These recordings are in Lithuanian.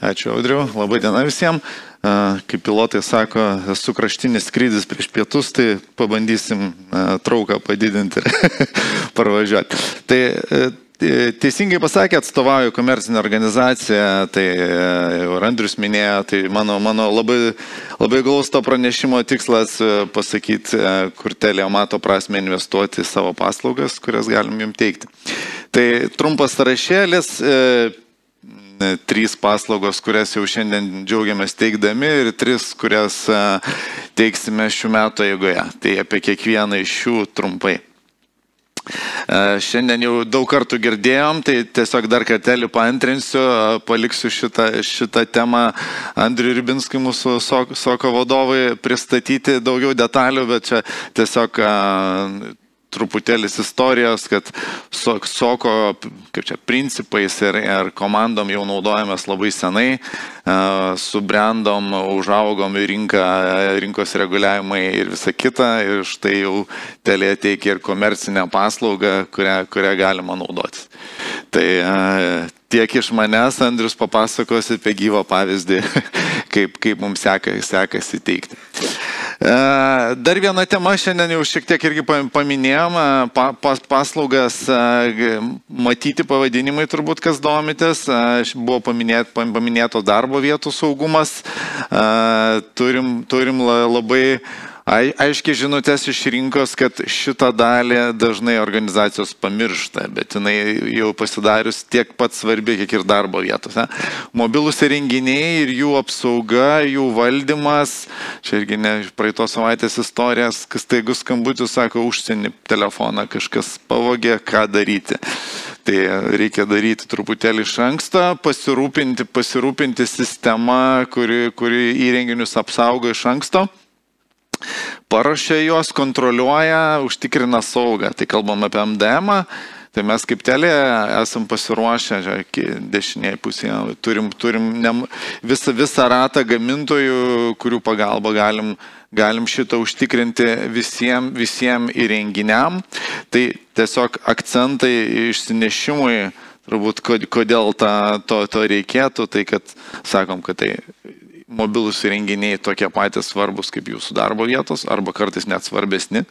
Ačiū, Audriau. Labai diena visiems. Kaip pilotai sako, esu kraštinis skrydis prieš pietus, tai pabandysim trauką padidinti ir parvažiuoti. Tai teisingai pasakė, atstovauju komercinę organizaciją, tai Andrius minėjo, tai mano labai glausto pranešimo tikslas pasakyti, kur Telia mato prasmę investuoti į savo paslaugas, kurias galim jums teikti. Tai trumpas sąrašėlis, 3 paslaugos, kurias jau šiandien džiaugiamės teikdami ir 3, kurias teiksime šių metų eigoje. Tai apie kiekvieną iš šių trumpai. Šiandien jau daug kartų girdėjom, tai tiesiog dar kartelį paantrinsiu, paliksiu šitą temą Andriui Ribinskui, mūsų SOKO vadovui, pristatyti daugiau detalių, bet čia tiesiog truputėlis istorijos, kad SOKO kaip čia, principais ir komandom jau naudojamės labai senai, subrendom, užaugom į rinkos reguliavimai ir visa kita, ir štai jau Telia teikia ir komercinę paslaugą, kurią galima naudotis. Tai tiek iš manęs, Andrius papasakos apie gyvą pavyzdį, kaip mums sekasi teikti. Dar viena tema, šiandien jau šiek tiek irgi paminėjom, paslaugas matyti pavadinimai turbūt, kas domitės, buvo paminėto darbo vietų saugumas, turim labai aiškiai žinutės iš rinkos, kad šitą dalį dažnai organizacijos pamiršta, bet jinai jau pasidarius tiek pat svarbi, kiek ir darbo vietos. Mobilūs įrenginiai ir jų apsauga, jų valdymas, čia irgi ne praeitos savaitės istorijas, kas taigus skambutis sako, užsienį telefoną kažkas pavogė, ką daryti. Tai reikia daryti truputėlį iš anksto, pasirūpinti sistema, kuri įrenginius apsaugo iš anksto. Paruošia juos, kontroliuoja, užtikrina saugą. Tai kalbam apie MDM-ą, tai mes kaip Telia esam pasiruošę, dešinėje pusėje, turim visą ratą gamintojų, kurių pagalba galim šitą užtikrinti visiem įrenginiam. Tai tiesiog akcentai išsinešimui, turbūt kodėl to reikėtų, tai kad sakom, kad tai mobilūs įrenginiai tokie patys svarbus kaip jūsų darbo vietos, arba kartais net svarbesni,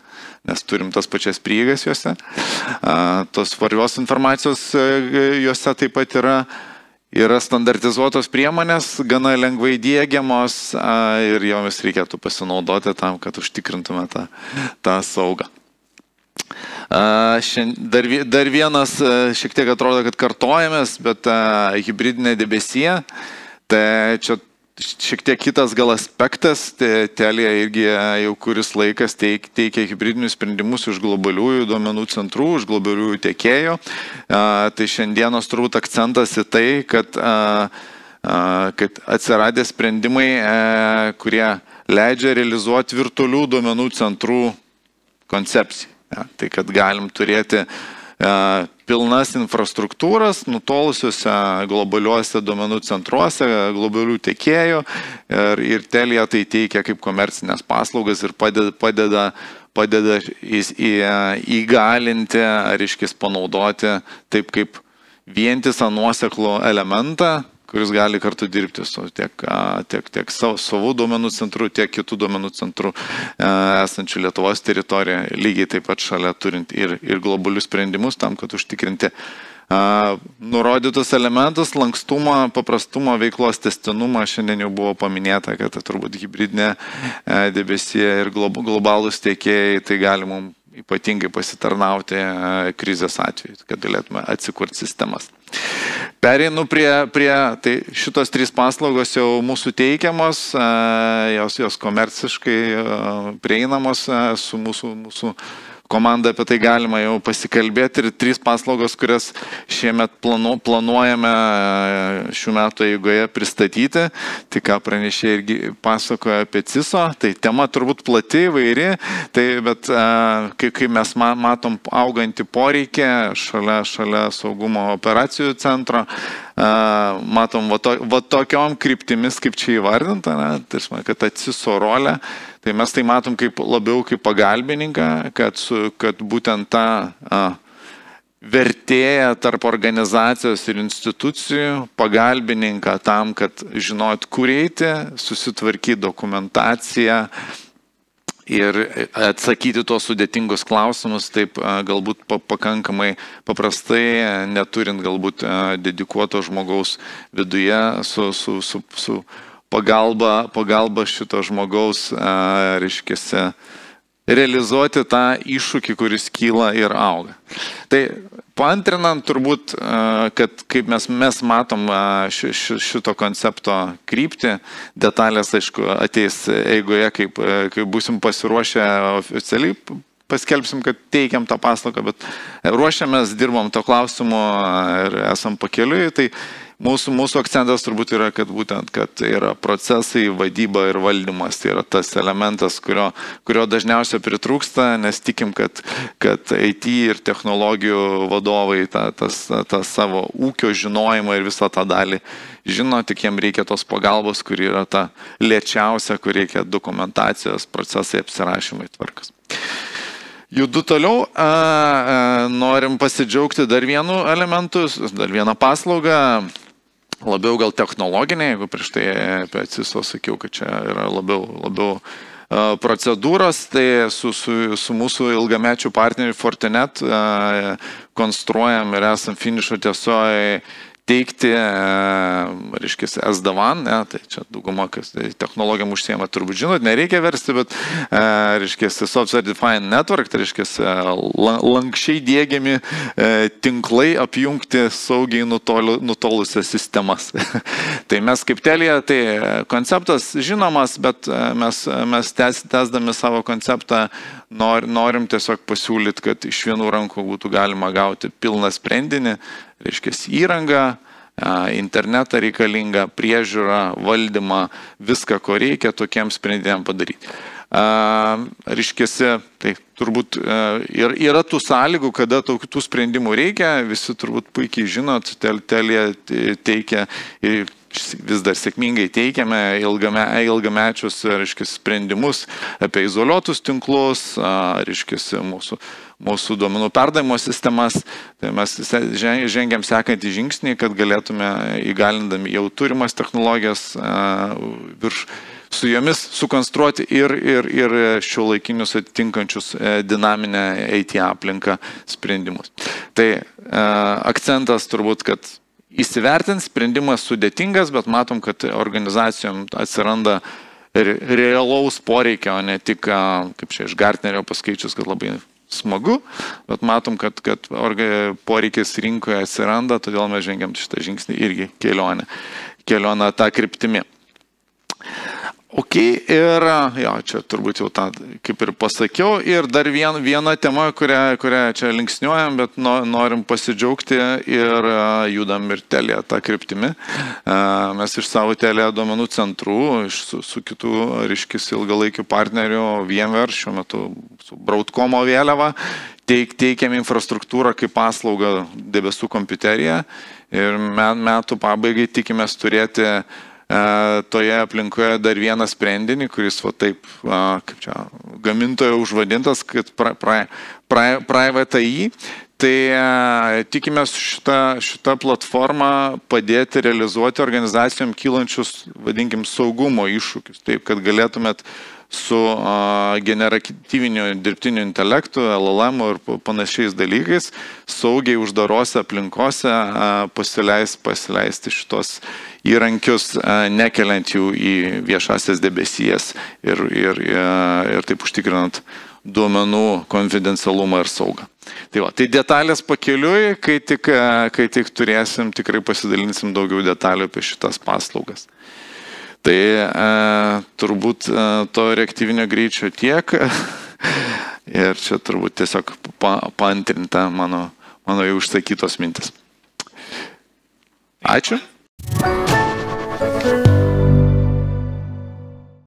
nes turim tas pačias prieigas juose. Tos svarbios informacijos juose taip pat yra standartizuotos priemonės, gana lengvai diegiamos ir jomis reikėtų pasinaudoti tam, kad užtikrintume tą saugą. Dar vienas, šiek tiek atrodo, kad kartojamės, bet hibridinė debesija, tai čia šiek tiek kitas gal aspektas, Telia irgi jau kuris laikas teikia hibridinius sprendimus iš globaliųjų duomenų centrų, iš globaliųjų tiekėjų. Tai šiandienos turbūt akcentas į tai, kad atsiradė sprendimai, kurie leidžia realizuoti virtualių duomenų centrų koncepciją. Tai kad galim turėti pilnas infrastruktūras nutolusiuose globaliuose duomenų centruose, globalių tiekėjų ir Telia tai teikia kaip komercinės paslaugas ir padeda įgalinti, reiškia, panaudoti taip kaip vientisą nuoseklų elementą, kuris gali kartu dirbti su tiek savų duomenų centrų, tiek kitų duomenų centrų esančių Lietuvos teritorijoje, lygiai taip pat šalia turint ir globalius sprendimus tam, kad užtikrinti nurodytus elementus, lankstumą, paprastumą, veiklos testinumą. Šiandien jau buvo paminėta, kad turbūt hibridinė debesija ir globalūs tiekėjai tai gali mums ypatingai pasitarnauti krizės atveju, kad galėtume atsikurti sistemas. Pereinu prie tai šitos 3 paslaugos jau mūsų teikiamos, jos komerciškai prieinamos su mūsų komanda, apie tai galima jau pasikalbėti ir 3 paslaugos, kurias šiemet planuojame šių metų eigoje pristatyti. Tai ką pranešė irgi pasakoja apie CISO, tai tema turbūt plati, įvairi, bet kai mes matom augantį poreikį šalia saugumo operacijų centro, matom va tokiom kryptimis, kaip čia įvardinta, tai kad ta CISO rolė, tai mes tai matom labiau kaip pagalbininką, kad būtent vertėją tarp organizacijos ir institucijų, pagalbininką tam, kad žinot, kur eiti, susitvarkyti dokumentaciją ir atsakyti tuos sudėtingus klausimus, taip galbūt pakankamai paprastai, neturint galbūt dedikuoto žmogaus viduje su pagalba šito žmogaus, reiškiasi, realizuoti tą iššūkį, kuris kyla ir auga. Tai paantrinant turbūt, kad kaip mes matom šito koncepto kryptį, detalės, aišku, ateis eigoje, kaip būsim pasiruošę oficialiai, paskelbsim, kad teikiam tą paslaugą, bet ruošiamės, dirbom to klausimu ir esam pakeliui, tai mūsų akcentas turbūt yra, kad būtent, kad yra procesai, vadyba ir valdymas, tai yra tas elementas, kurio dažniausiai pritrūksta, nes tikim, kad IT ir technologijų vadovai tą savo ūkio žinojimą ir visą tą dalį žino, tik jiem reikia tos pagalbos, kuri yra ta lėčiausia, kur reikia dokumentacijos, procesai, apsirašymai, tvarkas. Judu toliau, norim pasidžiaugti dar vienu elementu, dar vieną paslaugą, labiau gal technologinė, jeigu prieš tai apie CISO sakiau, kad čia yra labiau procedūros, tai su mūsų ilgamečių partnerių Fortinet konstruojam ir esam finišo tiesoje teikti, reiškia, SD-WAN, tai čia dauguma, kas technologijom užsiema, turbūt žinot, nereikia versti, bet, reiškia, Software Defined Network, tai reiškia, lankščiai diegiami tinklai apjungti saugiai nutolusias sistemas. Tai mes kaip Telia, tai konceptas žinomas, bet mes tęsdami savo konceptą norim tiesiog pasiūlyti, kad iš vienų rankų būtų galima gauti pilną sprendinį, reiškia, įrangą, internetą reikalingą, priežiūrą, valdymą, viską, ko reikia tokiem sprendimam padaryti. Reiškia, tai turbūt yra tų sąlygų, kada tų sprendimų reikia, visi turbūt puikiai žinot, Telia teikia ir vis dar sėkmingai teikiame ilgamečius, reiškia, sprendimus apie izoliuotus tinklus, reiškia, mūsų duomenų perdavimo sistemas. Tai mes žengiam sekantį žingsnį, kad galėtume įgalindami jau turimas technologijas su jomis sukonstruoti ir šiuolaikinius atitinkančius dinaminę IT aplinką sprendimus. Tai akcentas turbūt, kad įsivertint, sprendimas sudėtingas, bet matom, kad organizacijom atsiranda realaus poreikio, o ne tik, kaip čia iš Gartnerio paskaičius, kad labai smagu, bet matom, kad poreikis rinkoje atsiranda, todėl mes žengiam šitą žingsnį irgi kelionę tą kryptimį. Ok, ir jo, čia turbūt jau tą kaip ir pasakiau, ir dar viena tema, kurią čia linksniuojam, bet norim pasidžiaugti ir judam ir Telia tą kryptimį. Mes iš savo Telia duomenų centrų, su kitų, reiškia, ilgalaikių partnerių, VMware, šiuo metu su Broadcomo vėliava, teikiam infrastruktūrą kaip paslaugą debesų kompiuteriją ir metų pabaigai tikimės turėti toje aplinkoje dar vieną sprendinį, kuris va taip, kaip čia, gamintojo užvadintas, kad Private AI. Tai tikimės šitą platformą padėti realizuoti organizacijom kylančius, vadinkim, saugumo iššūkius, taip, kad galėtumėt su generatyviniu dirbtiniu intelektu, LLM ir panašiais dalykais saugiai uždarose aplinkose pasileisti šitos įrankius, nekeliant jų į viešasias debesijas ir taip užtikrinant duomenų konfidencialumą ir saugą. Tai detalės pakeliui, kai tik turėsim, tikrai pasidalinsim daugiau detalių apie šitas paslaugas. Tai turbūt to reaktyvinio greičio tiek ir čia turbūt tiesiog paantrinta mano jau užsakytos mintis. Ačiū.